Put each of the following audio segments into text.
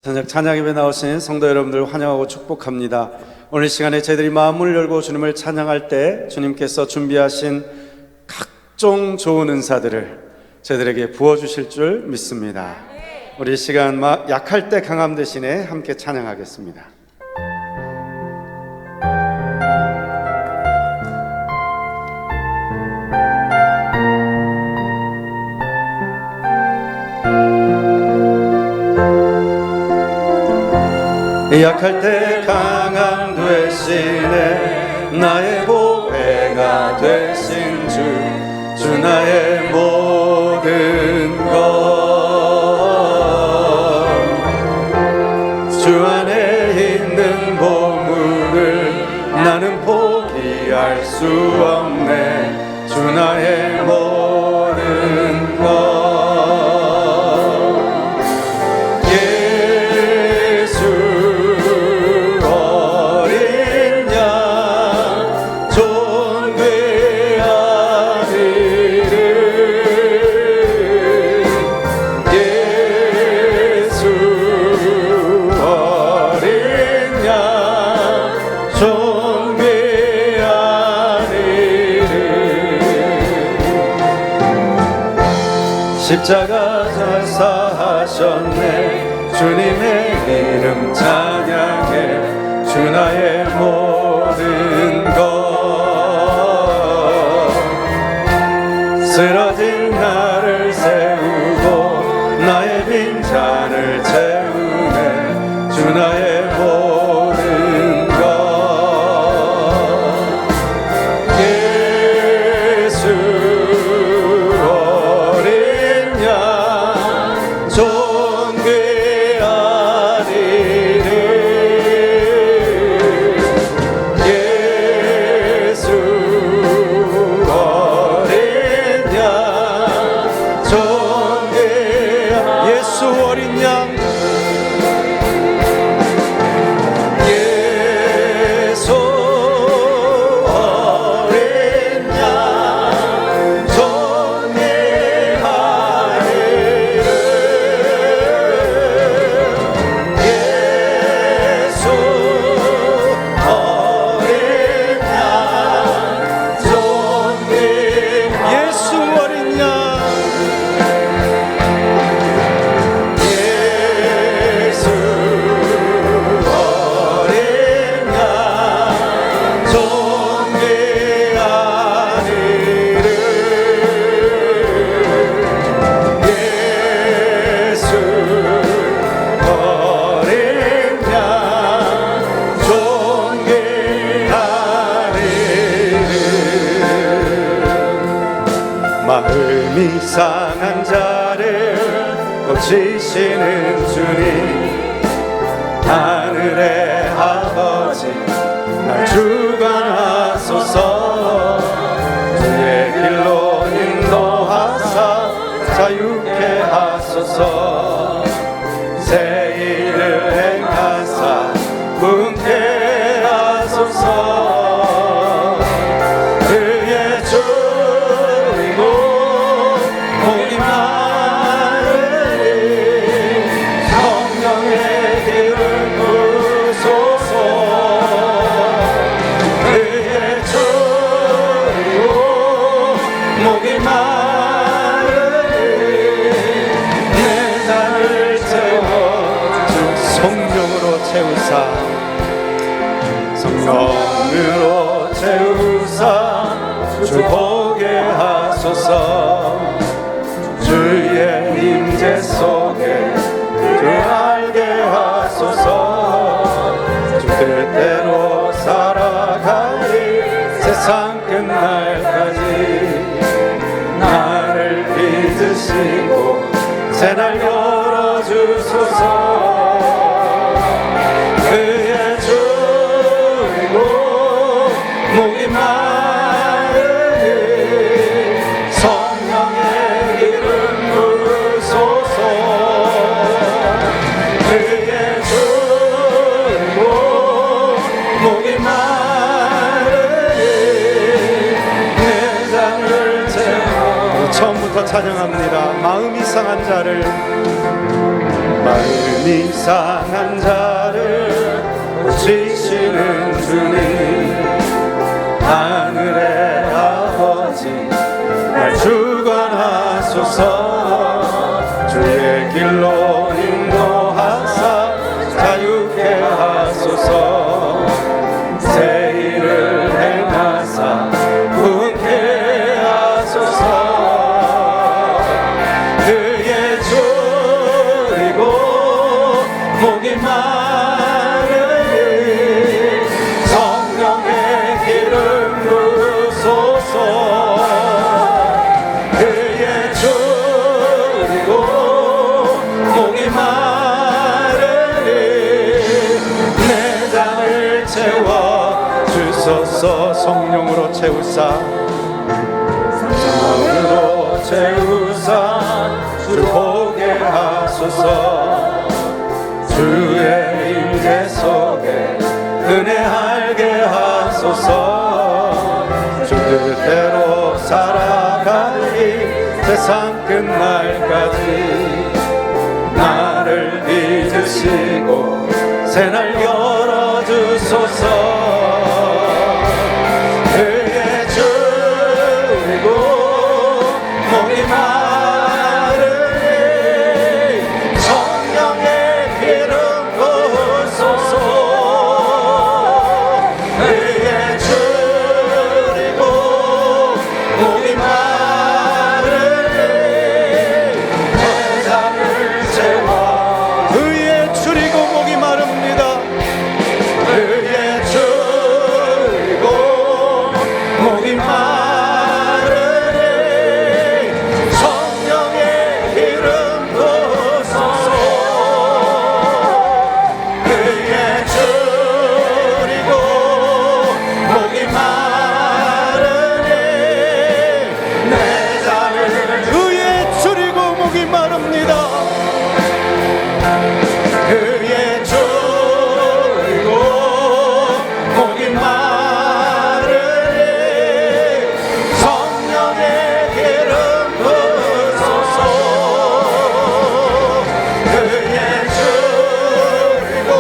저녁 찬양 예배 나오신 성도 여러분들 환영하고 축복합니다. 오늘 시간에 저희들이 마음을 열고 주님을 찬양할 때 주님께서 준비하신 각종 좋은 은사들을 저희들에게 부어주실 줄 믿습니다. 우리 시간 약할 때 강함 대신에 함께 찬양하겠습니다. 약할 때 강함 되시네 나의 보배가 되신 주 나의 모든 것 주 안에 있는 보물을 나는 포기할 수 없네 주 나의 모든 것 십자가 전사하셨네 주님의 이름 찬양해 주 나의 모든 것 쓰러진 나를 세우고 나의 빈잔을 채우네 주 나의 모든 것 예수 마음이 상한 자를 고치시는 주님 하늘의 아버지 날 주관하소서 주의 길로 인도하사 자유케 하소서 새 일을 행하사 문케 하소서 성령으로 채우사 주 보게 하소서 주의 임재 속에 주 알게 하소서 주 뜻대로 살아가리 세상 끝날까지 나를 빚으시고 새날 열어주소서 목이 마르니 성령의 기름 부으소서 그의 주고 목이 마르니 내 잔을 채워 처음부터 찬양합니다. 마음이 상한 자를 마음이 상한 자를 고치시는 주님, 하늘의 아버지 날 주관하소서. 주의 길로 인도하사 자유케 하소서. 새 일을 행하사 부흥케 하소서. 그의 줄이고 목이 마르니 성령의 기름 부으소서. 그의 줄이고 목이 마르니 내 잔을 채워 주소서. 성령으로 채우사, 성령으로 채우사 주 보게 하소서. 주의 임재 속에 은혜 알게 하소서. 주 뜻대로 살아가리 세상 끝날까지. 나를 믿으시고 새날 열어주소서. 그의 줄이고 목이 마르니 성령의 기름 부으소서. 그의 줄이고 목이 마르니 내 잔을 채워. 그의 줄이고 목이 마릅니다. 그의 줄이고 목이 마르니 성령의 기름 부으소서. 그의 줄이고 목이 마르니 내 잔을. 그의 줄이고 목이 마릅니다. 그의 줄이고 목이 마르니 성령의 기름 부으소서. 그의 줄이고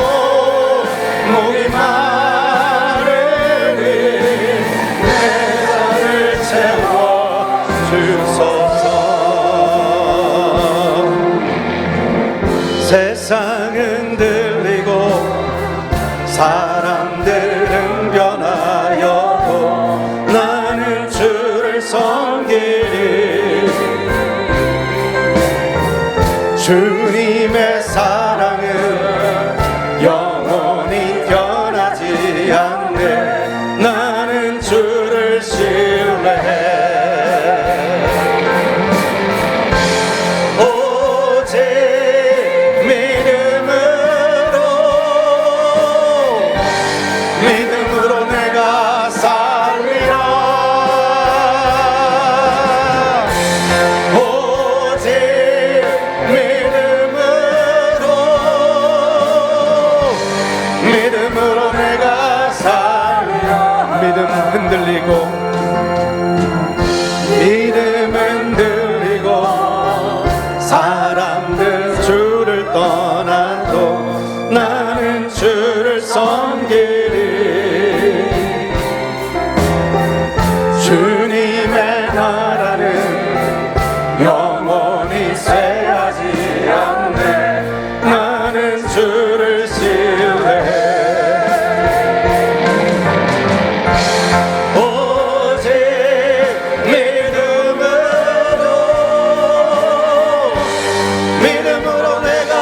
목이 마르니 내 잔을 채워 주소서. 세상은 들리고 사람들은 변하여도 나는 주를 섬기리. 주님의 사랑은 영원히 변하지 않네. 나는 주를 신뢰해. 오직 믿음으로 내가 살리라. 오직 믿음으로 내가 살리라. 믿음 흔들리고 사람들 주를 떠나도 나는 주를 섬기리. 주님의 나라는 영원히 쇠하지 않네. 나는 주를 신뢰해. 오직 믿음으로 내가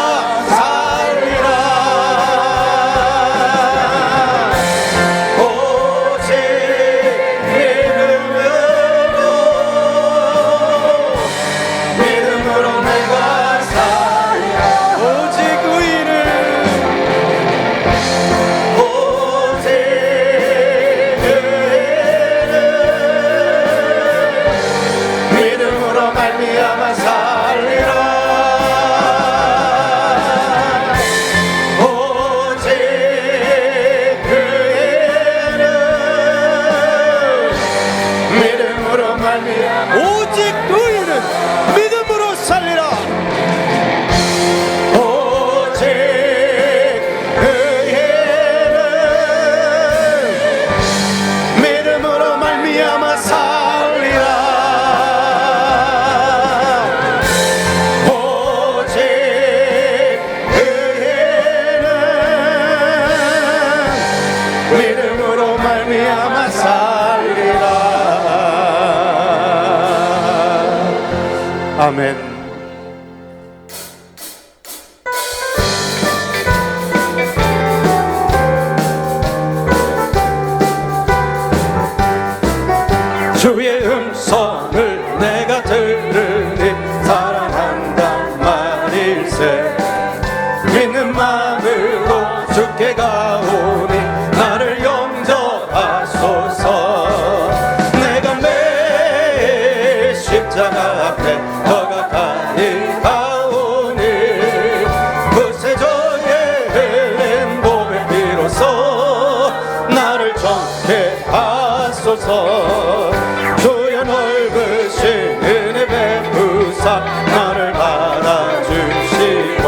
살리라. 오직 믿음으로 내가 살리라. 오직 의인은 아멘. 주의 음성을 내가 들으니 사랑한단 말일세. 믿는 마음으로 주께 가오니 나를 용서하소서. 내가 매일 십자가 앞에 더 가까이 가오니 구세주의 흘린 보배 비로소 나를 정케 하소서. 주여 넓으신 은혜 베푸사 나를 받아주시고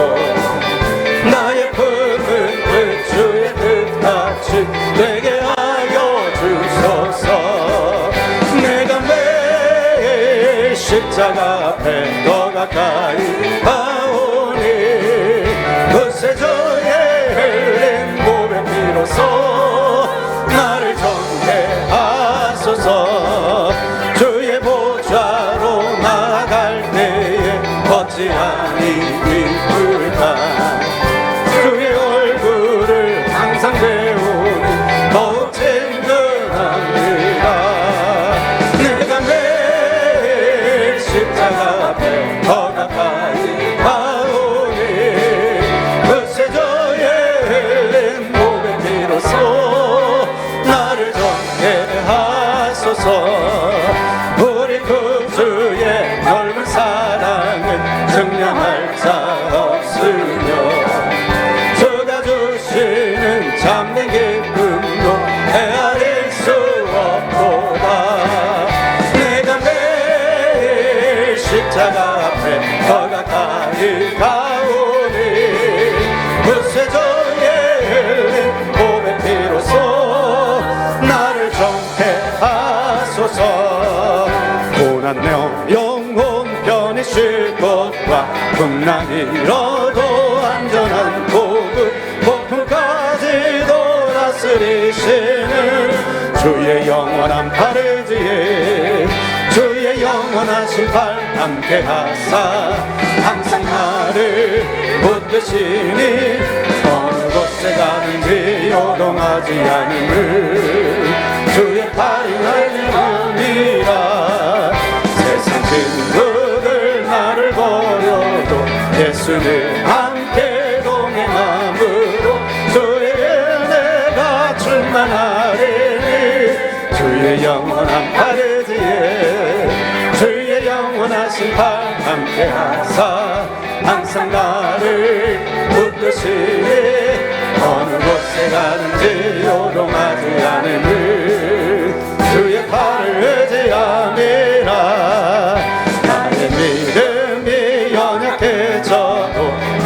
나의 품은 그 주의 뜻같이 되게 하여 주소서. 내가 매일 십자가 앞에 더 가까이 가오니 구세주의 흘린 보배 비로소 나를 정케 하소서. 주의 보좌로 나아갈 때에 어찌하니 기쁠까. 주의 얼굴을 항상 배우니 더욱 든든합니다. 내가 매일 십자가 앞에 더 가까이 가오니 구세주의 흘린 보배 비로소 나를 정케 하소서. 우리 구주의 넓은 사랑은 증량할 자 없으며 주가 주시는 참된 기쁨도 헤아릴 수 없도다. 내가 매일 십자가 앞에 더 가까이 가오니 구세주의 흘린 보배 피로소 나를 정케 하소서. 고난며 영혼 편히 쉴 곳과 풍랑이 일어도 안전한 고국 폭풍까지도 다스리시는 주의 영원한 팔을지에 주의 영원하신 팔 함께 하사 항상 나를 붙드시니 어느 곳에 가든지 요동하지 않음을 주의 팔이 알리느니라. 세상 친구들 나를 버려도 예수는 함께 동행함으로 주의 은혜가 충만하리니 주의 영원한 팔의지에 주의 영원하신 팔 함께 하사 항상 나를 붙드시니 어느 곳에 가든지 요동하지 않음을 주의 팔을 의지함이라. 나의 믿음이 연약해져도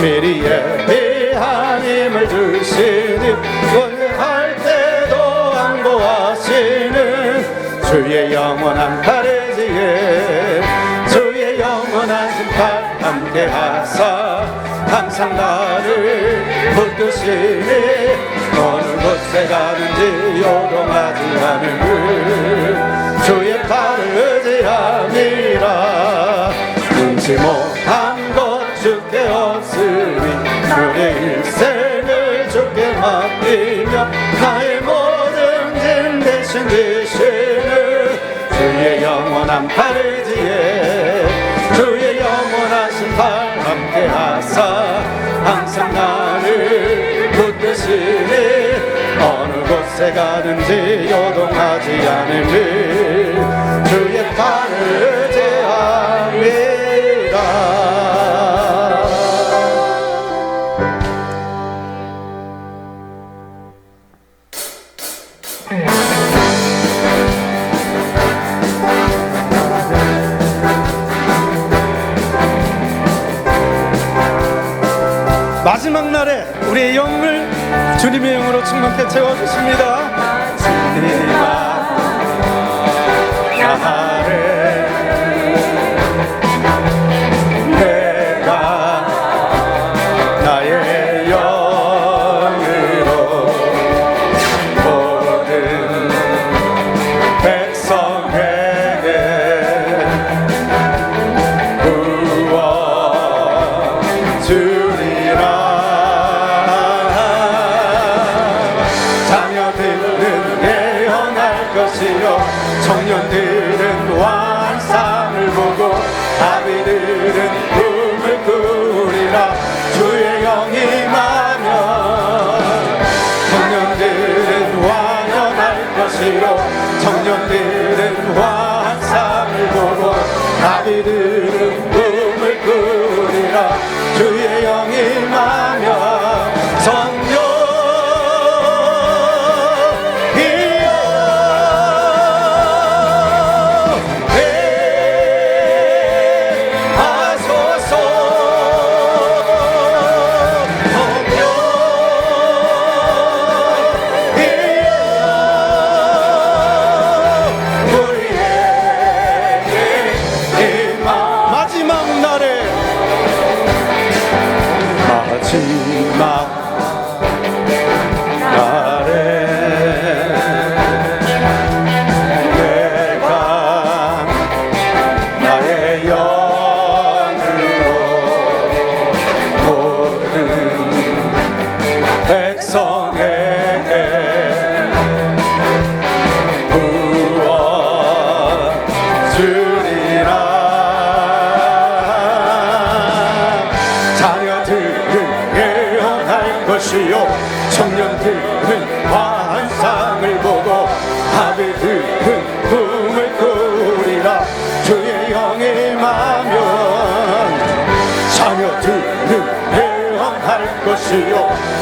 미리 예비한 힘을 주시니 원할 때도 안보하시는 주의 영원한 팔의지에 주의 영원하신 팔 함께 하사 항상 나를 붙드시니 어느 곳에 가든지 요동하지 않음을 주의 팔을 의지함이라. 능치 못한 것 주께 없으니 주의 일생을 주께 맡기며 나의 모든 짐 대신 지시는 주의 영원한 팔의지에 주의 영원하신 팔 함께 하사 항상 나를 붙드시니 어느 곳에 가든지 요동하지 않음을 주의 팔을 의지함이라. 마지막 날에 우리의 영을 주님의 영으로 충만케 채워주십니다. 주님아 나를 내가 나의 영으로 모든 백성에게 것이요 청년들은 환상을 보고 나비들은 꿈을 꾸리라. 주의 영이 임하면 성령 청년들은 환상을 보고 아비들은 꿈을 꾸리라. 주의 영이 임하면 자녀들은 예언할 것이요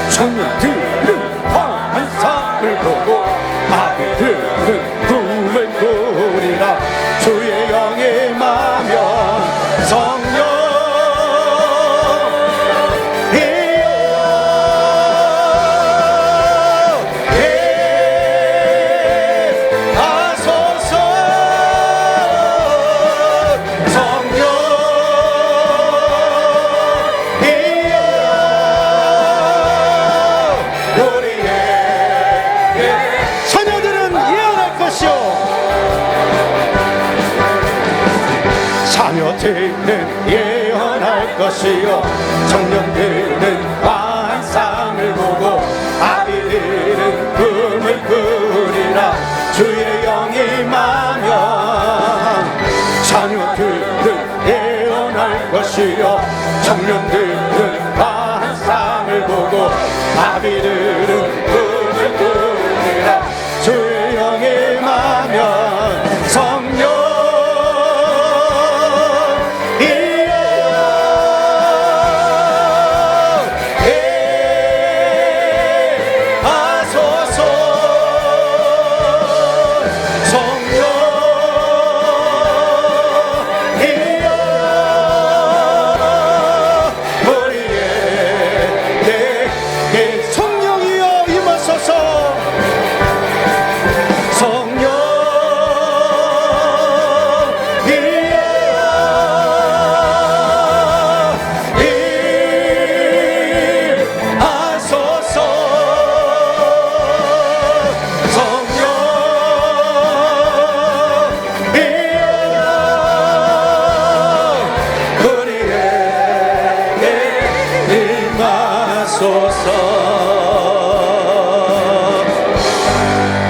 청년들은 환상을 보고 아비들은 꿈을 꾸리라. 주의 영이 임하면 성령 자녀들은 예언할 것이요 청년들은 환상을 보고 아비들은 꿈을 꾸리라. 주의 영이 임하면 자녀들은 예언할 것이요 청년들은 환상을 보고 아비들은 꿈을 꾸리라. 주의 영이 임하면 성령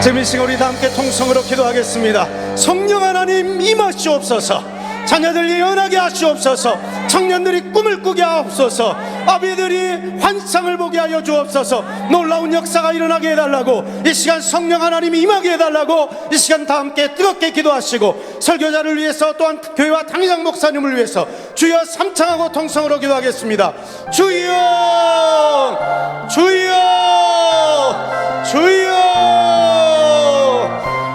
지금 이 시간 우리 다 함께 통성으로 기도하겠습니다. 성령 하나님 임하시옵소서. 자녀들 예언하게 하시옵소서. 청년들이 꿈을 꾸게 하옵소서. 아비들이 환상을 보게 하여 주옵소서. 놀라운 역사가 일어나게 해달라고, 이 시간 성령 하나님이 임하게 해달라고 이 시간 다 함께 뜨겁게 기도하시고, 설교자를 위해서 또한 교회와 당회장 목사님을 위해서 주여 삼창하고 통성으로 기도하겠습니다. 주여 주여 주여.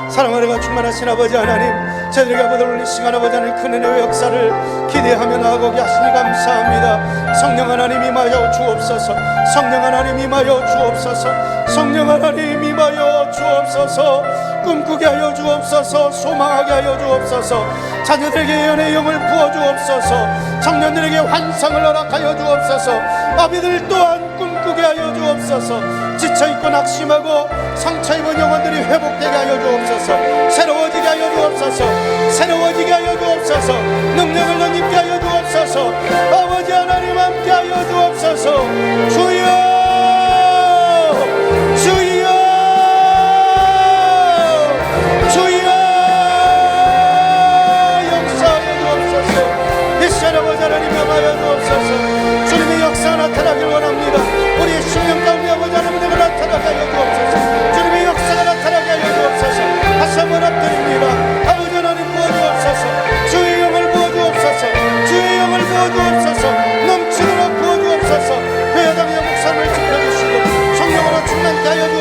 사랑하는 충만하신 아버지 하나님, 저희들에게 아버지를 이 시간 아버지 하나님 큰 은혜의 역사를 기대하며 나아가게 하시니 감사합니다. 성령 하나님 임하여 주옵소서. 성령 하나님 임하여 주옵소서. 성령 하나님 임하여 주옵소서. 꿈꾸게 하여 주옵소서. 소망하게 하여 주옵소서. 자녀들에게 예언의 영을 부어 주옵소서. 청년들에게 환상을 허락하여 주옵소서. 아비들 또한 꿈꾸게 하여 주옵소서. 지쳐있고 낙심하고 상처 입은 영혼들이 회복되게 하여 주옵소서. 새로워지게 하여 주옵소서. 새로워지게 하여 주옵소서. 능력을 넘게 하여 주옵소서. 아버지 하나님 함께 하여 주옵소서. 주여 주여 주여 역사하여 주옵소서. 이 시간 아버지 하나님 명하여 주옵소서. 주님의 역사가 나타나길 원합니다. 우리의 심령 가운데 아버지 하나님 나타나게 하여 주옵소서. 주님의 역사가 나타나게 하여 주옵소서.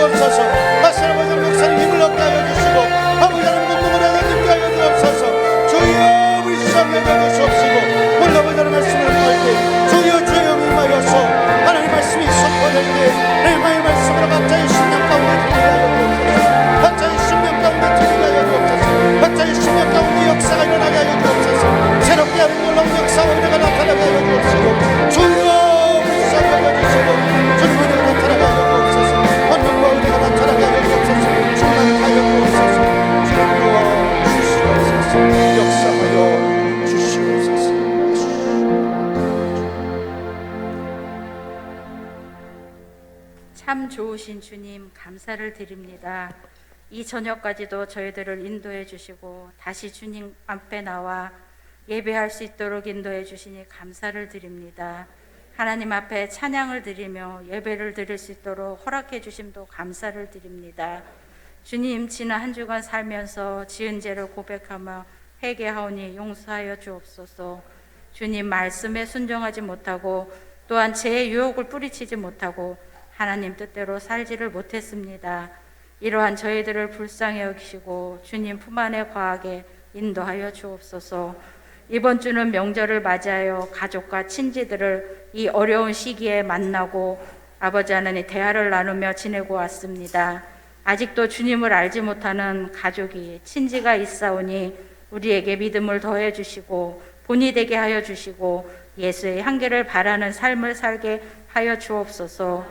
주옵소서. 다시 아버지 목사님 힘을 얻게 하여 주시고 아버지 하나님 눈물을 흘리게 하여 주옵소서. 주여 불쌍히 여겨 주옵시고 오늘 아버지 하나님 말씀을 보낼 때 주여 주여 임하여서 하나님 말씀이 선포될 때 레마의 말씀으로 각자의 심령 가운데 들리게 하여 주옵소서. 각자의 심령 가운데 들리게 하여 주옵소서. 각자의 심령 가운데 역사가 일어나게 하여 주옵소서. 새롭게 하는 놀라운 역사와 은혜가 나타나게 하여 주옵시고 주여 불쌍히 여겨주시고 주님 은혜가 나타나게 하여 주옵소서. 권능과 은혜가 나타나게 하여 주옵소서. 충만하게 하여 주옵소서. 주님 도와주시옵소서. 역사하여 주시옵소서. 참 좋으신 주님 감사를 드립니다. 이 저녁까지도 저희들을 인도해 주시고 다시 주님 앞에 나와 예배할 수 있도록 인도해 주시니 감사를 드립니다. 하나님 앞에 찬양을 드리며 예배를 드릴 수 있도록 허락해 주심도 감사를 드립니다. 주님, 지난 한 주간 살면서 지은 죄를 고백하며 회개하오니 용서하여 주옵소서. 주님, 말씀에 순종하지 못하고 또한 죄의 유혹을 뿌리치지 못하고 하나님 뜻대로 살지를 못했습니다. 이러한 저희들을 불쌍히 여기시고 주님 품 안에 거하게 인도하여 주옵소서. 이번 주는 명절을 맞이하여 가족과 친지들을 이 어려운 시기에 만나고 아버지 하나님 대화를 나누며 지내고 왔습니다. 아직도 주님을 알지 못하는 가족이 친지가 있사오니 우리에게 믿음을 더해 주시고 본이 되게 하여 주시고 예수의 향기를 바라는 삶을 살게 하여 주옵소서.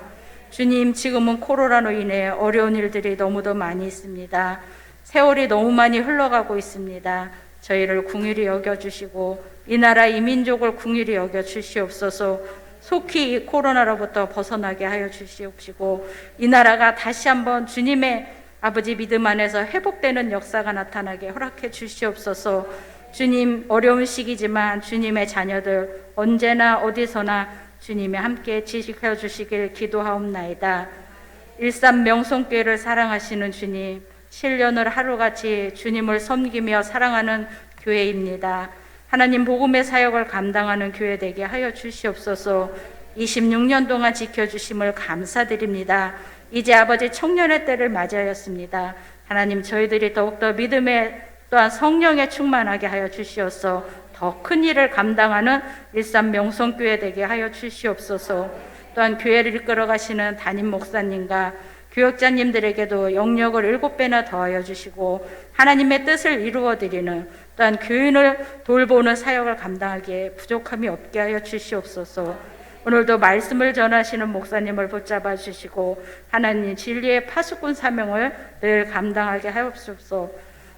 주님, 지금은 코로나로 인해 어려운 일들이 너무도 많이 있습니다. 세월이 너무 많이 흘러가고 있습니다. 저희를 긍휼히 여겨주시고 이 나라 이 민족을 긍휼히 여겨주시옵소서. 속히 이 코로나로부터 벗어나게 하여 주시옵시고 이 나라가 다시 한번 주님의 아버지 믿음 안에서 회복되는 역사가 나타나게 허락해 주시옵소서. 주님, 어려운 시기지만 주님의 자녀들 언제나 어디서나 주님이 함께 지식해 주시길 기도하옵나이다. 일산 명성교회를 사랑하시는 주님, 7년을 하루같이 주님을 섬기며 사랑하는 교회입니다. 하나님 복음의 사역을 감당하는 교회 되게 하여 주시옵소서. 26년 동안 지켜주심을 감사드립니다. 이제 아버지 청년의 때를 맞이하였습니다. 하나님, 저희들이 더욱더 믿음에 또한 성령에 충만하게 하여 주시옵소서. 더 큰 일을 감당하는 일산 명성교회 되게 하여 주시옵소서. 또한 교회를 이끌어 가시는 담임 목사님과 교역자님들에게도 영역을 7배나 더하여 주시고 하나님의 뜻을 이루어 드리는 또한 교인을 돌보는 사역을 감당하기에 부족함이 없게 하여 주시옵소서. 오늘도 말씀을 전하시는 목사님을 붙잡아 주시고 하나님 진리의 파수꾼 사명을 늘 감당하게 하옵소서.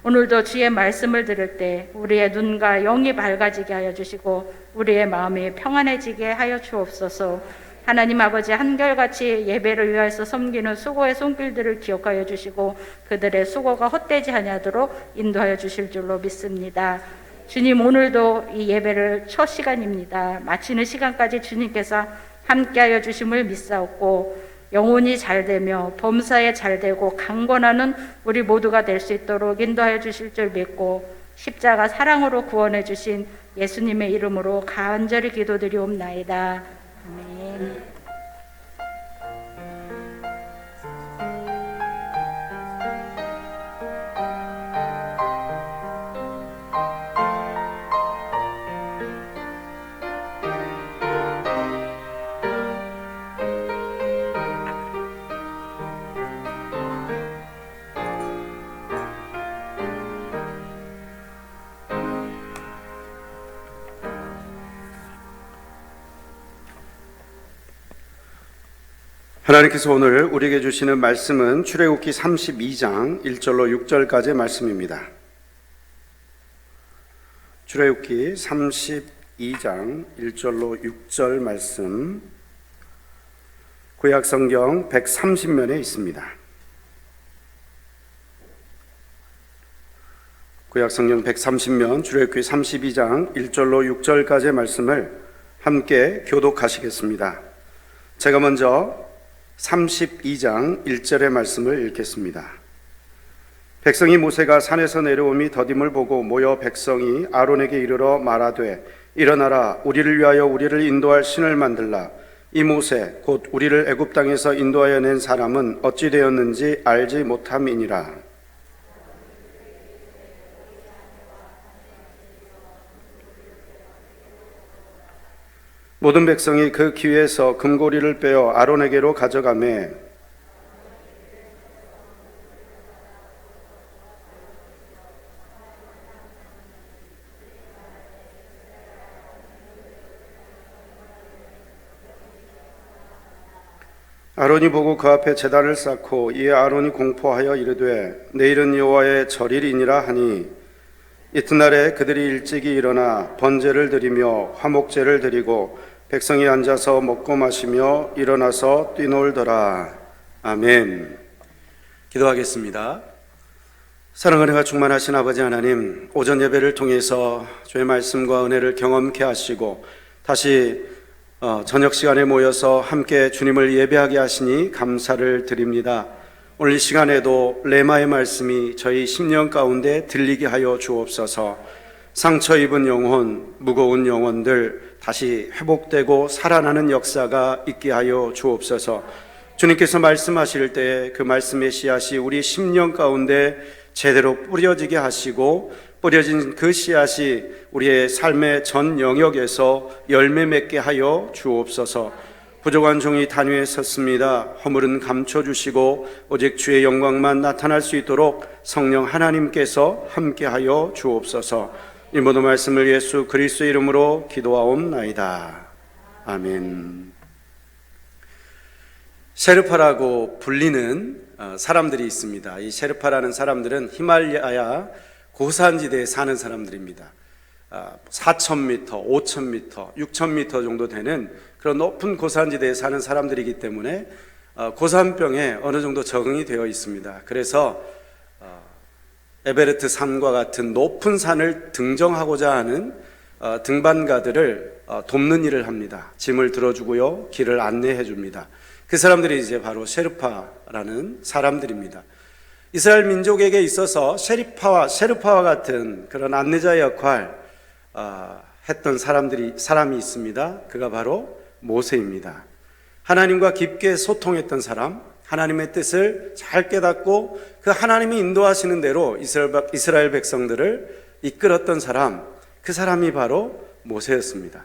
오늘도 주의 말씀을 들을 때 우리의 눈과 영이 밝아지게 하여 주시고 우리의 마음이 평안해지게 하여 주옵소서. 하나님 아버지, 한결같이 예배를 위하여서 섬기는 수고의 손길들을 기억하여 주시고 그들의 수고가 헛되지 아니하도록 인도하여 주실 줄로 믿습니다. 주님, 오늘도 이 예배를 첫 시간입니다. 마치는 시간까지 주님께서 함께하여 주심을 믿사옵고 영혼이 잘되며 범사에 잘되고 강건하는 우리 모두가 될 수 있도록 인도하여 주실 줄 믿고 십자가 사랑으로 구원해 주신 예수님의 이름으로 간절히 기도드리옵나이다. 아멘. 하나님께서 오늘 우리에게 주시는 말씀은 출애굽기 32장 1절로 6절까지의 말씀입니다. 출애굽기 32장 1절로 6절 말씀, 구약성경 130면에 있습니다. 구약성경 130면 출애굽기 32장 1절로 6절까지의 말씀을 함께 교독하시겠습니다. 제가 먼저 32장 1절의 말씀을 읽겠습니다. 백성이 모세가 산에서 내려오미 더딤을 보고 모여 백성이 아론에게 이르러 말하되 일어나라, 우리를 위하여 우리를 인도할 신을 만들라. 이 모세 곧 우리를 애굽 땅에서 인도하여 낸 사람은 어찌 되었는지 알지 못함이니라. 모든 백성이 그 귀에서 금고리를 빼어 아론에게로 가져가매 아론이 보고 그 앞에 제단을 쌓고 이에 아론이 공포하여 이르되 내일은 여호와의 절일이니라 하니 이튿날에 그들이 일찍이 일어나 번제를 드리며 화목제를 드리고 백성이 앉아서 먹고 마시며 일어나서 뛰놀더라. 아멘. 기도하겠습니다. 사랑과 은혜가 충만하신 아버지 하나님, 오전 예배를 통해서 주의 말씀과 은혜를 경험케 하시고 다시 저녁 시간에 모여서 함께 주님을 예배하게 하시니 감사를 드립니다. 오늘 이 시간에도 레마의 말씀이 저희 심령 가운데 들리게 하여 주옵소서. 상처 입은 영혼, 무거운 영혼들 다시 회복되고 살아나는 역사가 있게 하여 주옵소서. 주님께서 말씀하실 때 그 말씀의 씨앗이 우리 심령 가운데 제대로 뿌려지게 하시고 뿌려진 그 씨앗이 우리의 삶의 전 영역에서 열매 맺게 하여 주옵소서. 부족한 종이 단위에 섰습니다. 허물은 감춰주시고 오직 주의 영광만 나타날 수 있도록 성령 하나님께서 함께하여 주옵소서. 이 모든 말씀을 예수 그리스도의 이름으로 기도하옵나이다. 아멘. 셰르파라고 불리는 사람들이 있습니다. 이 셰르파라는 사람들은 히말라야 고산지대에 사는 사람들입니다. 4,000m, 5,000m, 6,000m 정도 되는 그런 높은 고산지대에 사는 사람들이기 때문에 고산병에 어느 정도 적응이 되어 있습니다. 그래서 에베레스트 산과 같은 높은 산을 등정하고자 하는 등반가들을 돕는 일을 합니다. 짐을 들어주고요, 길을 안내해 줍니다. 그 사람들이 이제 바로 셰르파라는 사람들입니다. 이스라엘 민족에게 있어서 셰르파와 같은 그런 안내자의 역할 했던 사람이 있습니다. 그가 바로 모세입니다. 하나님과 깊게 소통했던 사람, 하나님의 뜻을 잘 깨닫고 그 하나님이 인도하시는 대로 이스라엘 백성들을 이끌었던 사람, 그 사람이 바로 모세였습니다.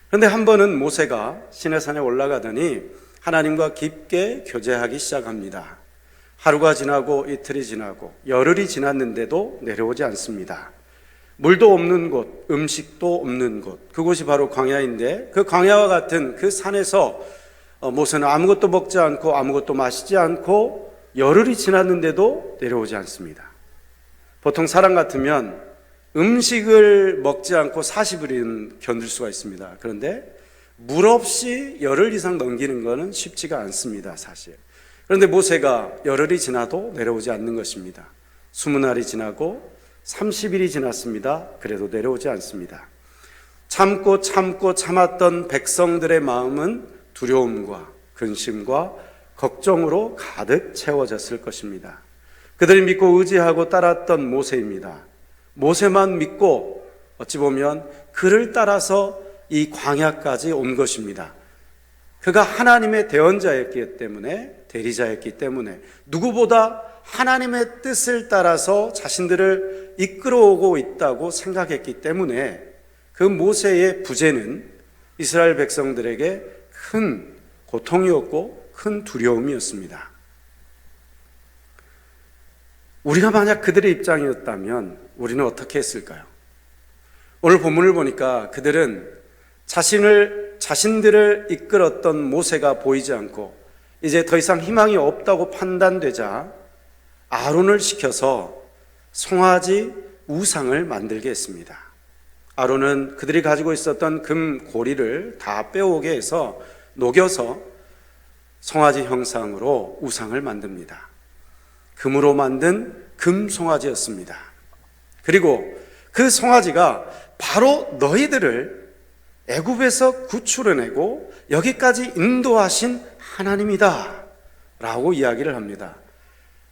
그런데 한 번은 모세가 시내산에 올라가더니 하나님과 깊게 교제하기 시작합니다. 하루가 지나고 이틀이 지나고 열흘이 지났는데도 내려오지 않습니다. 물도 없는 곳, 음식도 없는 곳, 그곳이 바로 광야인데 그 광야와 같은 그 산에서 모세는 아무것도 먹지 않고 아무것도 마시지 않고 열흘이 지났는데도 내려오지 않습니다. 보통 사람 같으면 음식을 먹지 않고 40일은 견딜 수가 있습니다. 그런데 물 없이 열흘 이상 넘기는 것은 쉽지가 않습니다, 사실. 그런데 모세가 열흘이 지나도 내려오지 않는 것입니다. 20날이 지나고 30일이 지났습니다. 그래도 내려오지 않습니다. 참고 참았던 백성들의 마음은 두려움과 근심과 걱정으로 가득 채워졌을 것입니다. 그들이 믿고 의지하고 따랐던 모세입니다. 모세만 믿고 어찌 보면 그를 따라서 이 광야까지 온 것입니다. 그가 하나님의 대언자였기 때문에, 대리자였기 때문에 누구보다 하나님의 뜻을 따라서 자신들을 이끌어오고 있다고 생각했기 때문에 그 모세의 부재는 이스라엘 백성들에게 큰 고통이었고 큰 두려움이었습니다. 우리가 만약 그들의 입장이었다면 우리는 어떻게 했을까요? 오늘 본문을 보니까 그들은 자신들을 이끌었던 모세가 보이지 않고 이제 더 이상 희망이 없다고 판단되자 아론을 시켜서 송아지 우상을 만들게 했습니다. 아론은 그들이 가지고 있었던 금 고리를 다 빼오게 해서 녹여서 송아지 형상으로 우상을 만듭니다. 금으로 만든 금 송아지였습니다. 그리고 그 송아지가 바로 너희들을 애굽에서 구출해내고 여기까지 인도하신 하나님이다 라고 이야기를 합니다.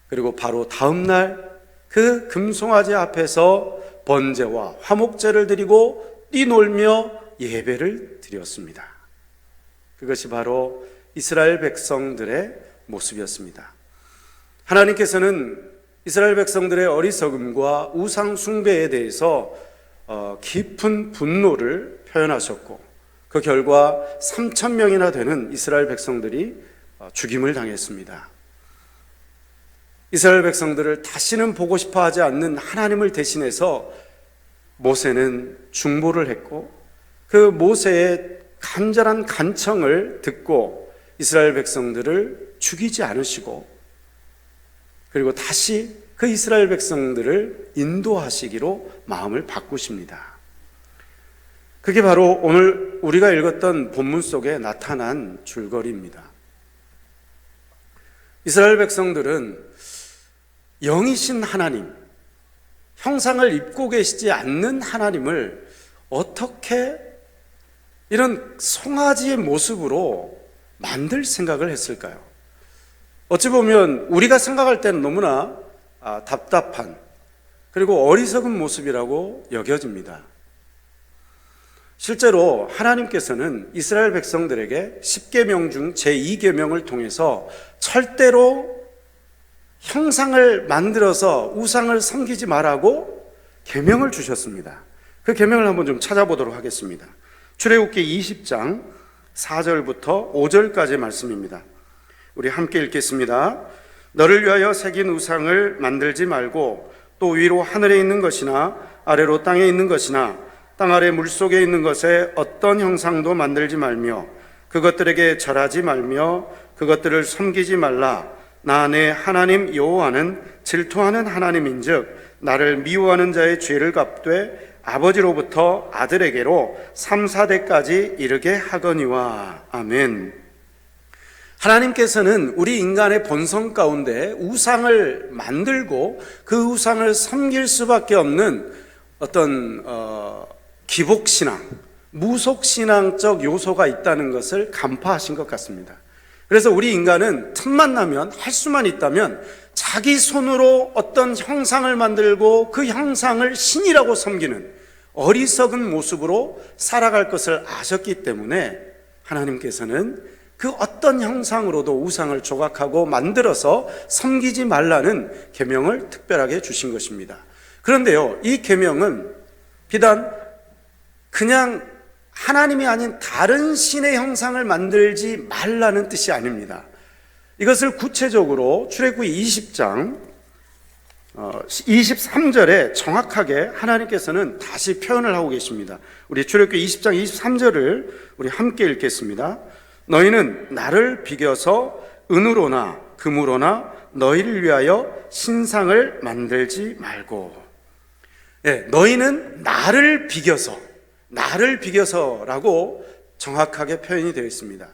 그리고 바로 다음날 그 금송아지 앞에서 번제와 화목제를 드리고 뛰놀며 예배를 드렸습니다. 그것이 바로 이스라엘 백성들의 모습이었습니다. 하나님께서는 이스라엘 백성들의 어리석음과 우상 숭배에 대해서 깊은 분노를 표현하셨고, 그 결과 3,000명이나 되는 이스라엘 백성들이 죽임을 당했습니다. 이스라엘 백성들을 다시는 보고 싶어 하지 않는 하나님을 대신해서 모세는 중보를 했고, 그 모세의 간절한 간청을 듣고 이스라엘 백성들을 죽이지 않으시고, 그리고 다시 그 이스라엘 백성들을 인도하시기로 마음을 바꾸십니다. 그게 바로 오늘 우리가 읽었던 본문 속에 나타난 줄거리입니다. 이스라엘 백성들은 영이신 하나님, 형상을 입고 계시지 않는 하나님을 어떻게 이런 송아지의 모습으로 만들 생각을 했을까요? 어찌 보면 우리가 생각할 때는 너무나 답답한, 그리고 어리석은 모습이라고 여겨집니다. 실제로 하나님께서는 이스라엘 백성들에게 10계명 중 제2계명을 통해서 절대로 형상을 만들어서 우상을 섬기지 말라고 계명을 주셨습니다. 그 계명을 한번 좀 찾아보도록 하겠습니다. 출애굽기 20장 4절부터 5절까지의 말씀입니다. 우리 함께 읽겠습니다. 너를 위하여 새긴 우상을 만들지 말고 또 위로 하늘에 있는 것이나 아래로 땅에 있는 것이나 땅 아래 물속에 있는 것에 어떤 형상도 만들지 말며 그것들에게 절하지 말며 그것들을 섬기지 말라. 나 내 하나님 여호와는 질투하는 하나님인즉 나를 미워하는 자의 죄를 갚되 아버지로부터 아들에게로 3, 4대까지 이르게 하거니와. 아멘. 하나님께서는 우리 인간의 본성 가운데 우상을 만들고 그 우상을 섬길 수밖에 없는 어떤 기복신앙, 무속신앙적 요소가 있다는 것을 간파하신 것 같습니다. 그래서 우리 인간은 틈만 나면, 할 수만 있다면 자기 손으로 어떤 형상을 만들고 그 형상을 신이라고 섬기는 어리석은 모습으로 살아갈 것을 아셨기 때문에 하나님께서는 그 어떤 형상으로도 우상을 조각하고 만들어서 섬기지 말라는 계명을 특별하게 주신 것입니다. 그런데요, 이 계명은 비단 그냥 하나님이 아닌 다른 신의 형상을 만들지 말라는 뜻이 아닙니다. 이것을 구체적으로 출애굽기 20장 23절에 정확하게 하나님께서는 다시 표현을 하고 계십니다. 우리 출애굽기 20장 23절을 우리 함께 읽겠습니다. 너희는 나를 비겨서 은으로나 금으로나 너희를 위하여 신상을 만들지 말고. 너희는 나를 비겨서라고 정확하게 표현이 되어 있습니다.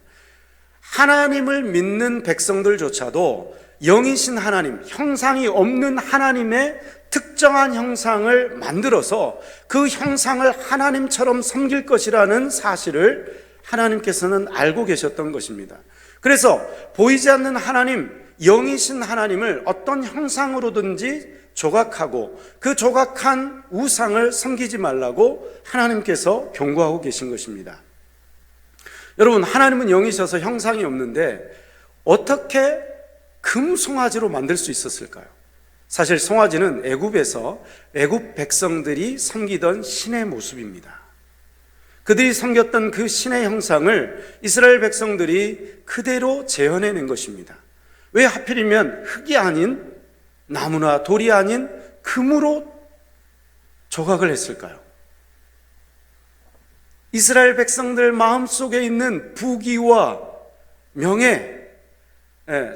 하나님을 믿는 백성들조차도 영이신 하나님, 형상이 없는 하나님의 특정한 형상을 만들어서 그 형상을 하나님처럼 섬길 것이라는 사실을 하나님께서는 알고 계셨던 것입니다. 그래서 보이지 않는 하나님, 영이신 하나님을 어떤 형상으로든지 조각하고 그 조각한 우상을 섬기지 말라고 하나님께서 경고하고 계신 것입니다. 여러분, 하나님은 영이셔서 형상이 없는데 어떻게 금송아지로 만들 수 있었을까요? 사실 송아지는 애굽에서 애굽 백성들이 섬기던 신의 모습입니다. 그들이 섬겼던 그 신의 형상을 이스라엘 백성들이 그대로 재현해낸 것입니다. 왜 하필이면 흙이 아닌, 나무나 돌이 아닌 금으로 조각을 했을까요? 이스라엘 백성들 마음속에 있는 부귀와 명예,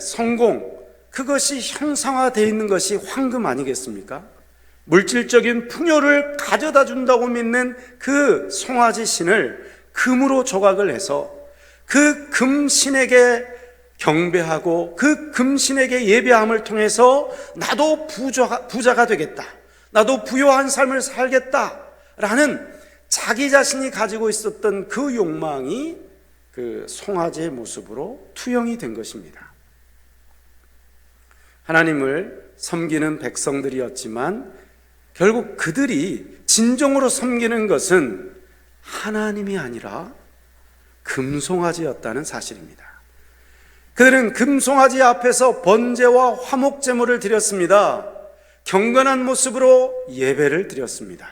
성공, 그것이 형상화되어 있는 것이 황금 아니겠습니까? 물질적인 풍요를 가져다 준다고 믿는 그 송아지 신을 금으로 조각을 해서 그 금신에게 경배하고 그 금신에게 예배함을 통해서 나도 부자가 되겠다, 나도 부유한 삶을 살겠다라는 자기 자신이 가지고 있었던 그 욕망이 그 송아지의 모습으로 투영이 된 것입니다. 하나님을 섬기는 백성들이었지만 결국 그들이 진정으로 섬기는 것은 하나님이 아니라 금송아지였다는 사실입니다. 그들은 금송아지 앞에서 번제와 화목 제물을 드렸습니다. 경건한 모습으로 예배를 드렸습니다.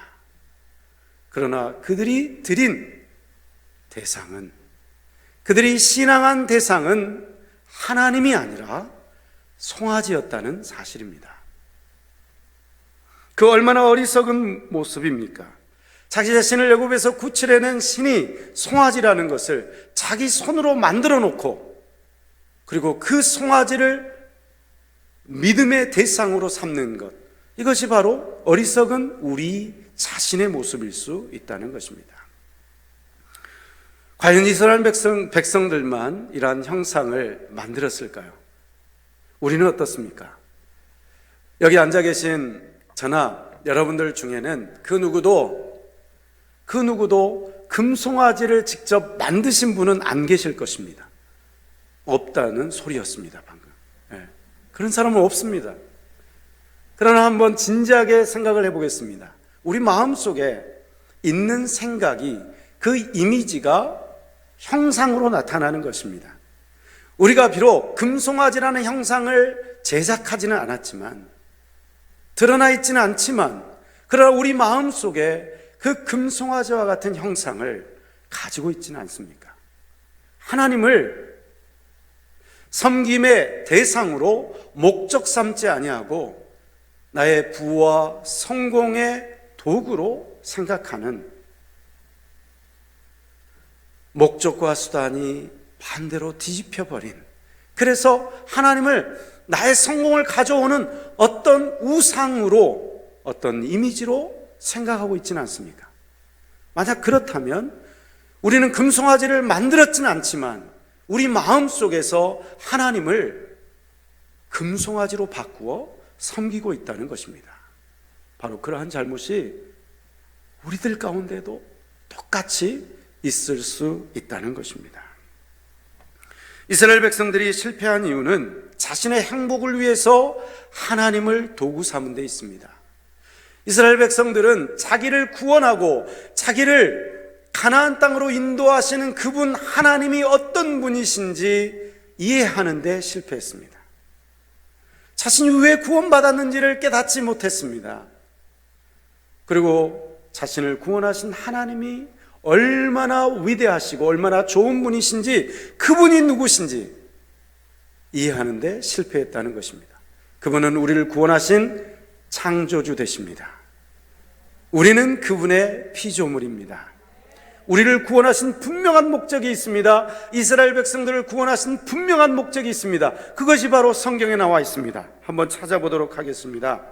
그러나 그들이 드린 대상은, 그들이 신앙한 대상은 하나님이 아니라 송아지였다는 사실입니다. 그 얼마나 어리석은 모습입니까? 자기 자신을 애굽에서 구출해낸 신이 송아지라는 것을 자기 손으로 만들어 놓고, 그리고 그 송아지를 믿음의 대상으로 삼는 것, 이것이 바로 어리석은 우리 자신의 모습일 수 있다는 것입니다. 과연 이스라엘 백성들만 이러한 형상을 만들었을까요? 우리는 어떻습니까? 여기 앉아 계신 저나 여러분들 중에는 그 누구도 금송아지를 직접 만드신 분은 안 계실 것입니다. 없다는 소리였습니다, 방금. 그런 사람은 없습니다. 그러나 한번 진지하게 생각을 해보겠습니다. 우리 마음속에 있는 생각이, 그 이미지가 형상으로 나타나는 것입니다. 우리가 비록 금송아지라는 형상을 제작하지는 않았지만, 드러나 있지는 않지만, 그러나 우리 마음속에 그 금송아지와 같은 형상을 가지고 있지는 않습니까? 하나님을 섬김의 대상으로 목적 삼지 아니하고 나의 부와 성공의 도구로 생각하는, 목적과 수단이 반대로 뒤집혀버린, 그래서 하나님을 나의 성공을 가져오는 어떤 우상으로, 어떤 이미지로 생각하고 있지는 않습니까? 만약 그렇다면 우리는 금송아지를 만들었지는 않지만 우리 마음속에서 하나님을 금송아지로 바꾸어 섬기고 있다는 것입니다. 바로 그러한 잘못이 우리들 가운데도 똑같이 있을 수 있다는 것입니다. 이스라엘 백성들이 실패한 이유는 자신의 행복을 위해서 하나님을 도구 삼은 데 있습니다. 이스라엘 백성들은 자기를 구원하고 자기를 가나안 땅으로 인도하시는 그분 하나님이 어떤 분이신지 이해하는 데 실패했습니다. 자신이 왜 구원받았는지를 깨닫지 못했습니다. 그리고 자신을 구원하신 하나님이 얼마나 위대하시고 얼마나 좋은 분이신지, 그분이 누구신지 이해하는 데 실패했다는 것입니다. 그분은 우리를 구원하신 창조주 되십니다. 우리는 그분의 피조물입니다. 우리를 구원하신 분명한 목적이 있습니다. 이스라엘 백성들을 구원하신 분명한 목적이 있습니다. 그것이 바로 성경에 나와 있습니다. 한번 찾아보도록 하겠습니다.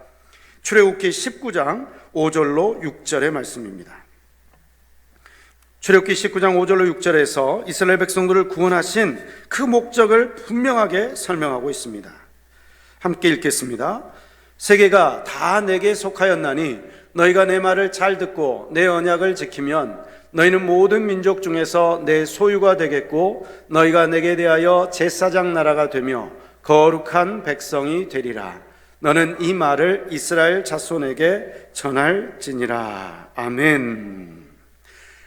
출애굽기 19장 5절로 6절의 말씀입니다. 출애굽기 19장 5절로 6절에서 이스라엘 백성들을 구원하신 그 목적을 분명하게 설명하고 있습니다. 함께 읽겠습니다. 세계가 다 내게 속하였나니 너희가 내 말을 잘 듣고 내 언약을 지키면 너희는 모든 민족 중에서 내 소유가 되겠고 너희가 내게 대하여 제사장 나라가 되며 거룩한 백성이 되리라. 너는 이 말을 이스라엘 자손에게 전할지니라. 아멘.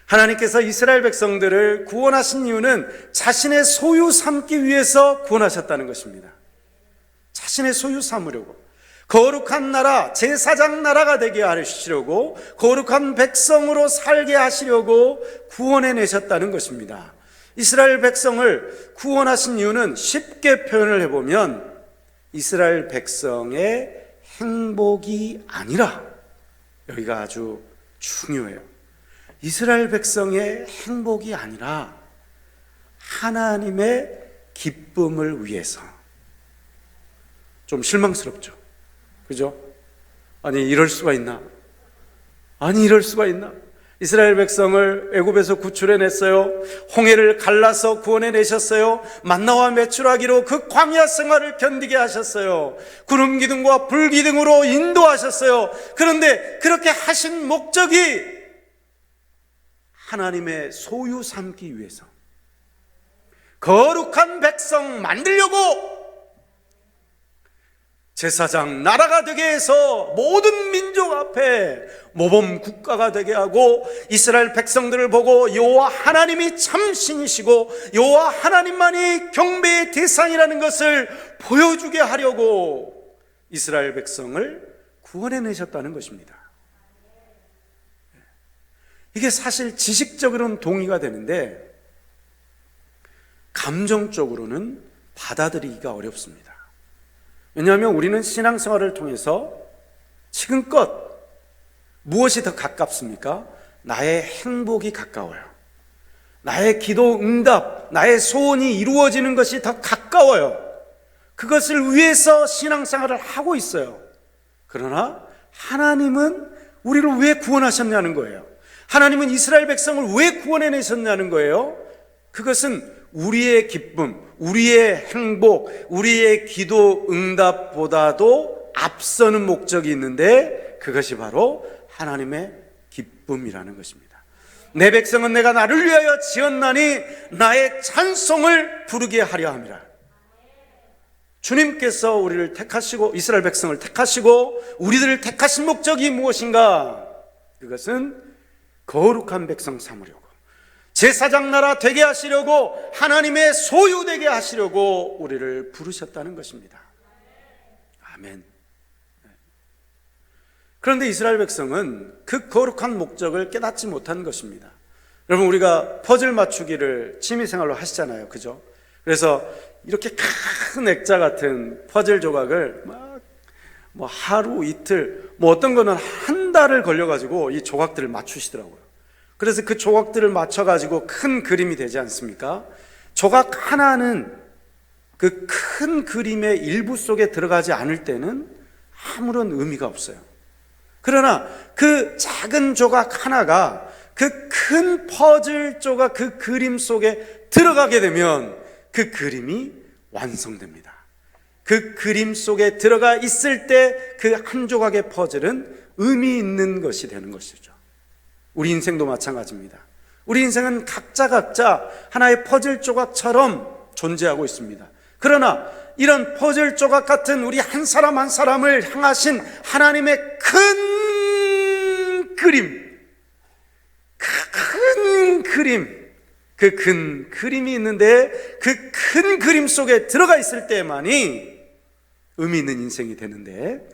하나님께서 이스라엘 백성들을 구원하신 이유는 자신의 소유 삼기 위해서 구원하셨다는 것입니다. 자신의 소유 삼으려고, 거룩한 나라, 제사장 나라가 되게 하시려고, 거룩한 백성으로 살게 하시려고 구원해 내셨다는 것입니다. 이스라엘 백성을 구원하신 이유는 쉽게 표현을 해보면 이스라엘 백성의 행복이 아니라, 여기가 아주 중요해요. 이스라엘 백성의 행복이 아니라 하나님의 기쁨을 위해서. 좀 실망스럽죠? 그죠? 아니 이럴 수가 있나? 이스라엘 백성을 애굽에서 구출해냈어요. 홍해를 갈라서 구원해내셨어요. 만나와 메추라기로 그 광야 생활을 견디게 하셨어요. 구름 기둥과 불 기둥으로 인도하셨어요. 그런데 그렇게 하신 목적이 하나님의 소유 삼기 위해서, 거룩한 백성 만들려고, 제사장 나라가 되게 해서 모든 민족 앞에 모범 국가가 되게 하고 이스라엘 백성들을 보고 여호와 하나님이 참 신이시고 여호와 하나님만이 경배의 대상이라는 것을 보여주게 하려고 이스라엘 백성을 구원해내셨다는 것입니다. 이게 사실 지식적으로는 동의가 되는데 감정적으로는 받아들이기가 어렵습니다. 왜냐하면 우리는 신앙생활을 통해서 지금껏 무엇이 더 가깝습니까? 나의 행복이 가까워요. 나의 기도 응답, 나의 소원이 이루어지는 것이 더 가까워요. 그것을 위해서 신앙생활을 하고 있어요. 그러나 하나님은 우리를 왜 구원하셨냐는 거예요. 하나님은 이스라엘 백성을 왜 구원해내셨냐는 거예요. 그것은 우리의 기쁨, 우리의 행복, 우리의 기도 응답보다도 앞서는 목적이 있는데 그것이 바로 하나님의 기쁨이라는 것입니다. 내 백성은 내가 나를 위하여 지었나니 나의 찬송을 부르게 하려 함이라. 주님께서 우리를 택하시고 이스라엘 백성을 택하시고 우리들을 택하신 목적이 무엇인가? 그것은 거룩한 백성 삼으려고, 제사장 나라 되게 하시려고, 하나님의 소유되게 하시려고 우리를 부르셨다는 것입니다. 아멘. 그런데 이스라엘 백성은 그 거룩한 목적을 깨닫지 못한 것입니다. 여러분, 우리가 퍼즐 맞추기를 취미생활로 하시잖아요, 그죠? 그래서 이렇게 큰 액자 같은 퍼즐 조각을 뭐 하루 이틀, 뭐 어떤 거는 한 달을 걸려가지고 이 조각들을 맞추시더라고요. 그래서 그 조각들을 맞춰가지고 큰 그림이 되지 않습니까? 조각 하나는 그 큰 그림의 일부 속에 들어가지 않을 때는 아무런 의미가 없어요. 그러나 그 작은 조각 하나가 그 큰 퍼즐 조각, 그 그림 속에 들어가게 되면 그 그림이 완성됩니다. 그 그림 속에 들어가 있을 때 그 한 조각의 퍼즐은 의미 있는 것이 되는 것이죠. 우리 인생도 마찬가지입니다. 우리 인생은 각자 하나의 퍼즐 조각처럼 존재하고 있습니다. 그러나 이런 퍼즐 조각 같은 우리 한 사람 한 사람을 향하신 하나님의 큰 그림, 그 큰 그림이 있는데 그 큰 그림 속에 들어가 있을 때만이 의미 있는 인생이 되는데,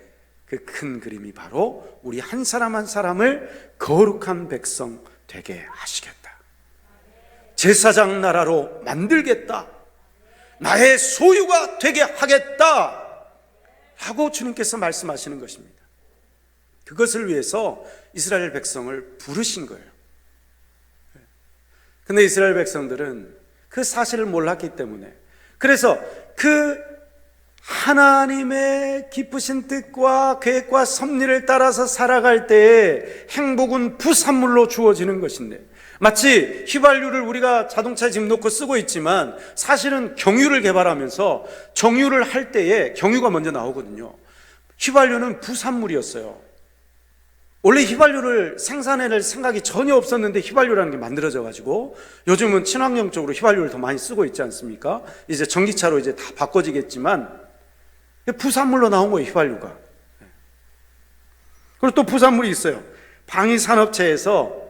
그 큰 그림이 바로 우리 한 사람 한 사람을 거룩한 백성 되게 하시겠다, 제사장 나라로 만들겠다, 나의 소유가 되게 하겠다 하고 주님께서 말씀하시는 것입니다. 그것을 위해서 이스라엘 백성을 부르신 거예요. 근데 이스라엘 백성들은 그 사실을 몰랐기 때문에, 그래서 그 하나님의 기쁘신 뜻과 계획과 섭리를 따라서 살아갈 때에 행복은 부산물로 주어지는 것인데, 마치 휘발유를 우리가 자동차에 지금 놓고 쓰고 있지만 사실은 경유를 개발하면서 정유를 할 때에 경유가 먼저 나오거든요. 휘발유는 부산물이었어요. 원래 휘발유를 생산해낼 생각이 전혀 없었는데 휘발유라는 게 만들어져 가지고 요즘은 친환경적으로 휘발유를 더 많이 쓰고 있지 않습니까? 이제 전기차로 이제 다 바꿔지겠지만 부산물로 나온 거예요, 휘발유가. 그리고 또 부산물이 있어요. 방위산업체에서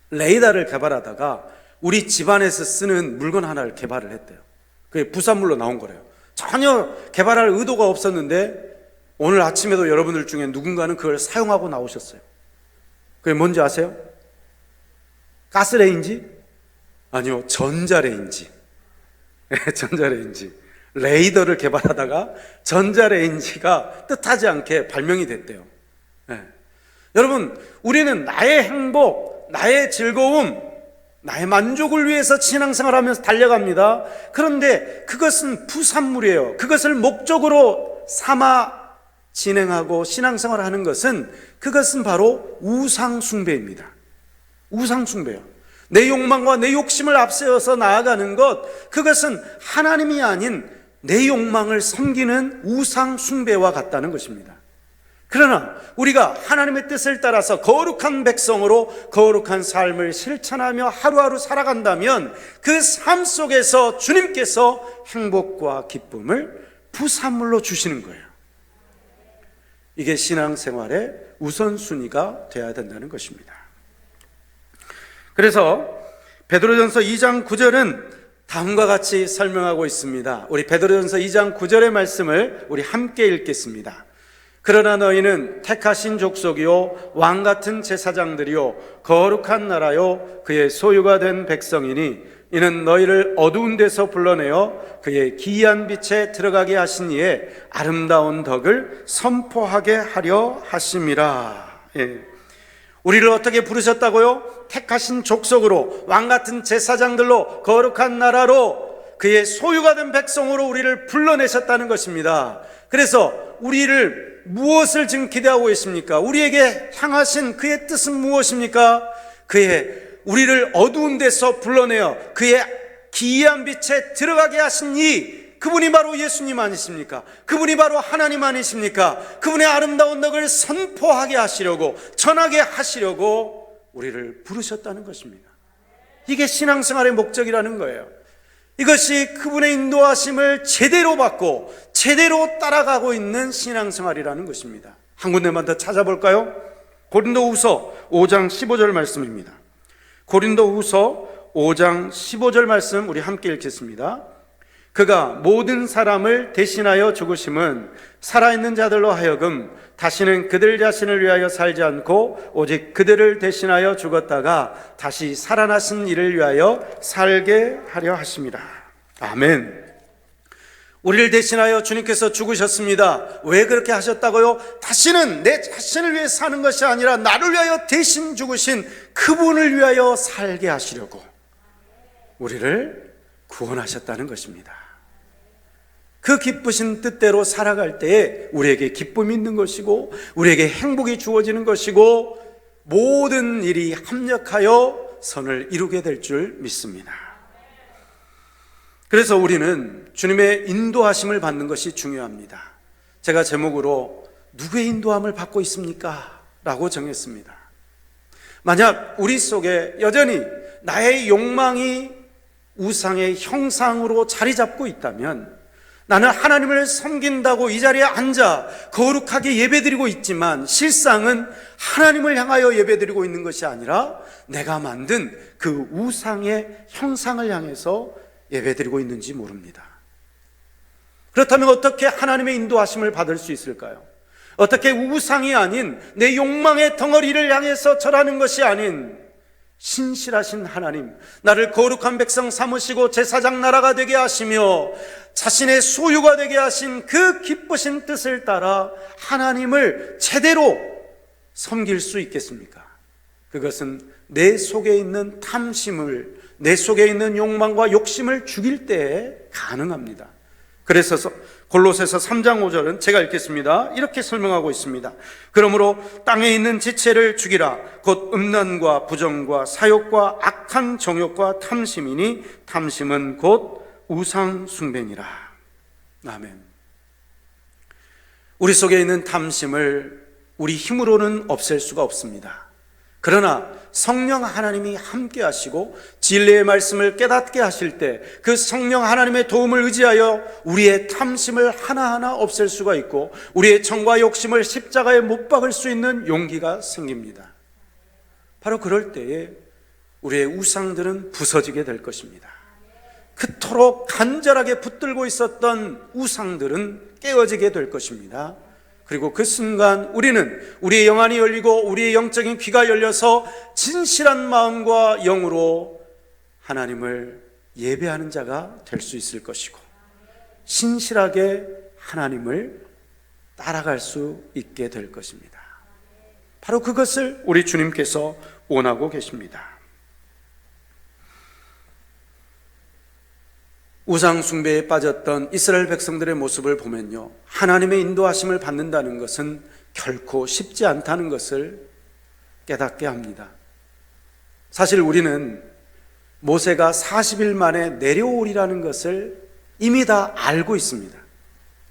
레이더를 개발하다가 우리 집안에서 쓰는 물건 하나를 개발을 했대요. 그게 부산물로 나온 거래요. 전혀 개발할 의도가 없었는데 오늘 아침에도 여러분들 중에 누군가는 그걸 사용하고 나오셨어요. 그게 뭔지 아세요? 가스레인지? 아니요, 전자레인지. 전자레인지. 레이더를 개발하다가 전자레인지가 뜻하지 않게 발명이 됐대요. 여러분, 우리는 나의 행복, 나의 즐거움, 나의 만족을 위해서 신앙생활하면서 달려갑니다. 그런데 그것은 부산물이에요. 그것을 목적으로 삼아 진행하고 신앙생활을 하는 것은, 그것은 바로 우상숭배입니다. 우상숭배요. 내 욕망과 내 욕심을 앞세워서 나아가는 것, 그것은 하나님이 아닌 내 욕망을 섬기는 우상숭배와 같다는 것입니다. 그러나 우리가 하나님의 뜻을 따라서 거룩한 백성으로 거룩한 삶을 실천하며 하루하루 살아간다면 그 삶 속에서 주님께서 행복과 기쁨을 부산물로 주시는 거예요. 이게 신앙생활의 우선순위가 되어야 된다는 것입니다. 그래서 베드로전서 2장 9절은 다음과 같이 설명하고 있습니다. 우리 베드로전서 2장 9절의 말씀을 우리 함께 읽겠습니다. 그러나 너희는 택하신 족속이요 왕 같은 제사장들이요 거룩한 나라요 그의 소유가 된 백성이니 이는 너희를 어두운 데서 불러내어 그의 기이한 빛에 들어가게 하신 이의 아름다운 덕을 선포하게 하려 하심이라. 우리를 어떻게 부르셨다고요? 택하신 족속으로 왕 같은 제사장들로 거룩한 나라로 그의 소유가 된 백성으로 우리를 불러내셨다는 것입니다. 그래서 우리를 무엇을 지금 기대하고 계십니까? 우리에게 향하신 그의 뜻은 무엇입니까? 우리를 어두운 데서 불러내어 그의 기이한 빛에 들어가게 하신 그분이 바로 예수님 아니십니까? 그분이 바로 하나님 아니십니까? 그분의 아름다운 덕을 선포하게 하시려고, 전하게 하시려고 우리를 부르셨다는 것입니다. 이게 신앙생활의 목적이라는 거예요. 이것이 그분의 인도하심을 제대로 받고 제대로 따라가고 있는 신앙생활이라는 것입니다. 한 군데만 더 찾아볼까요? 고린도후서 5장 15절 말씀입니다. 고린도후서 5장 15절 말씀 우리 함께 읽겠습니다. 그가 모든 사람을 대신하여 죽으심은 살아있는 자들로 하여금 다시는 그들 자신을 위하여 살지 않고 오직 그들을 대신하여 죽었다가 다시 살아나신 이를 위하여 살게 하려 하심이라. 아멘. 우리를 대신하여 주님께서 죽으셨습니다. 왜 그렇게 하셨다고요? 다시는 내 자신을 위해 사는 것이 아니라 나를 위하여 대신 죽으신 그분을 위하여 살게 하시려고 우리를 구원하셨다는 것입니다. 그 기쁘신 뜻대로 살아갈 때에 우리에게 기쁨이 있는 것이고 우리에게 행복이 주어지는 것이고 모든 일이 합력하여 선을 이루게 될 줄 믿습니다. 그래서 우리는 주님의 인도하심을 받는 것이 중요합니다. 제가 제목으로 누구의 인도함을 받고 있습니까? 라고 정했습니다. 만약 우리 속에 여전히 나의 욕망이 우상의 형상으로 자리 잡고 있다면 나는 하나님을 섬긴다고 이 자리에 앉아 거룩하게 예배드리고 있지만 실상은 하나님을 향하여 예배드리고 있는 것이 아니라 내가 만든 그 우상의 형상을 향해서 예배드리고 있는지 모릅니다. 그렇다면 어떻게 하나님의 인도하심을 받을 수 있을까요? 어떻게 우상이 아닌 내 욕망의 덩어리를 향해서 절하는 것이 아닌 신실하신 하나님, 나를 거룩한 백성 삼으시고 제사장 나라가 되게 하시며 자신의 소유가 되게 하신 그 기쁘신 뜻을 따라 하나님을 제대로 섬길 수 있겠습니까? 그것은 내 속에 있는 탐심을, 내 속에 있는 욕망과 욕심을 죽일 때에 가능합니다. 그래서 골로새서 3장 5절은 제가 읽겠습니다. 이렇게 설명하고 있습니다. 그러므로 땅에 있는 지체를 죽이라. 곧 음란과 부정과 사욕과 악한 정욕과 탐심이니 탐심은 곧 우상 숭배니라. 아멘. 우리 속에 있는 탐심을 우리 힘으로는 없앨 수가 없습니다. 그러나 성령 하나님이 함께 하시고 진리의 말씀을 깨닫게 하실 때 그 성령 하나님의 도움을 의지하여 우리의 탐심을 하나하나 없앨 수가 있고 우리의 정과 욕심을 십자가에 못 박을 수 있는 용기가 생깁니다. 바로 그럴 때에 우리의 우상들은 부서지게 될 것입니다. 그토록 간절하게 붙들고 있었던 우상들은 깨어지게 될 것입니다. 그리고 그 순간 우리는 우리의 영안이 열리고 우리의 영적인 귀가 열려서 진실한 마음과 영으로 하나님을 예배하는 자가 될 수 있을 것이고 신실하게 하나님을 따라갈 수 있게 될 것입니다. 바로 그것을 우리 주님께서 원하고 계십니다. 우상 숭배에 빠졌던 이스라엘 백성들의 모습을 보면요, 하나님의 인도하심을 받는다는 것은 결코 쉽지 않다는 것을 깨닫게 합니다. 사실 우리는 모세가 40일 만에 내려오리라는 것을 이미 다 알고 있습니다.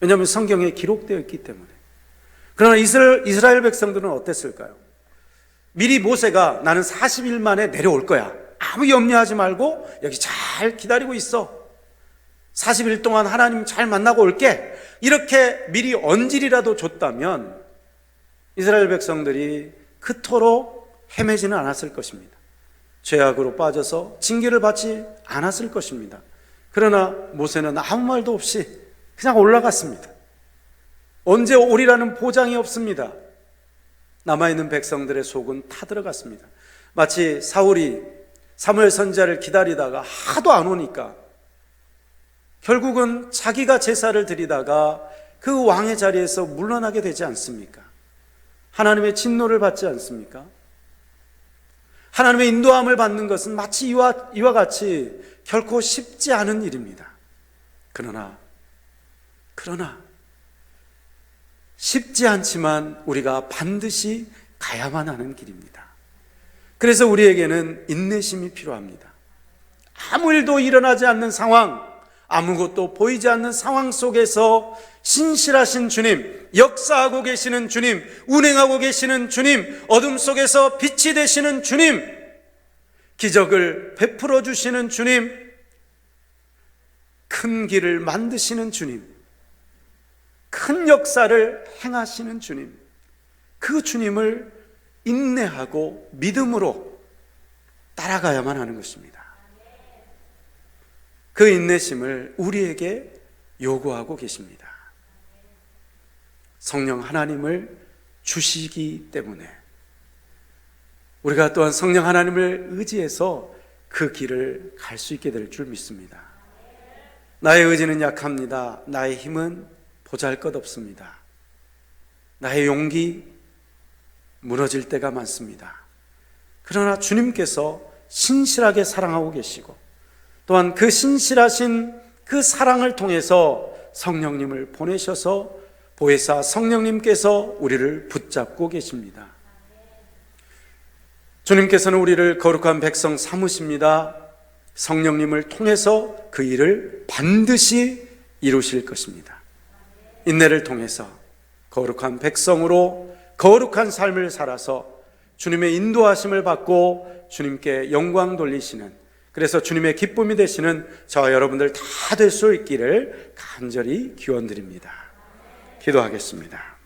왜냐하면 성경에 기록되어 있기 때문에. 그러나 이스라엘 백성들은 어땠을까요? 미리 모세가 나는 40일 만에 내려올 거야, 아무 염려하지 말고 여기 잘 기다리고 있어, 40일 동안 하나님 잘 만나고 올게, 이렇게 미리 언질이라도 줬다면 이스라엘 백성들이 그토록 헤매지는 않았을 것입니다. 죄악으로 빠져서 징계를 받지 않았을 것입니다. 그러나 모세는 아무 말도 없이 그냥 올라갔습니다. 언제 오리라는 보장이 없습니다. 남아있는 백성들의 속은 타들어갔습니다. 마치 사울이 사무엘 선지자를 기다리다가 하도 안 오니까 결국은 자기가 제사를 드리다가 그 왕의 자리에서 물러나게 되지 않습니까? 하나님의 진노를 받지 않습니까? 하나님의 인도함을 받는 것은 마치 이와 같이 결코 쉽지 않은 일입니다. 그러나 쉽지 않지만 우리가 반드시 가야만 하는 길입니다. 그래서 우리에게는 인내심이 필요합니다. 아무 일도 일어나지 않는 상황, 아무것도 보이지 않는 상황 속에서 신실하신 주님, 역사하고 계시는 주님, 운행하고 계시는 주님, 어둠 속에서 빛이 되시는 주님, 기적을 베풀어 주시는 주님, 큰 길을 만드시는 주님, 큰 역사를 행하시는 주님, 그 주님을 인내하고 믿음으로 따라가야만 하는 것입니다. 그 인내심을 우리에게 요구하고 계십니다. 성령 하나님을 주시기 때문에 우리가 또한 성령 하나님을 의지해서 그 길을 갈 수 있게 될 줄 믿습니다. 나의 의지는 약합니다. 나의 힘은 보잘것없습니다. 나의 용기 무너질 때가 많습니다. 그러나 주님께서 신실하게 사랑하고 계시고 또한 그 신실하신 그 사랑을 통해서 성령님을 보내셔서 보혜사 성령님께서 우리를 붙잡고 계십니다. 주님께서는 우리를 거룩한 백성 삼으십니다. 성령님을 통해서 그 일을 반드시 이루실 것입니다. 인내를 통해서 거룩한 백성으로 거룩한 삶을 살아서 주님의 인도하심을 받고 주님께 영광 돌리시는, 그래서 주님의 기쁨이 되시는 저와 여러분들 다 될 수 있기를 간절히 기원드립니다. 기도하겠습니다.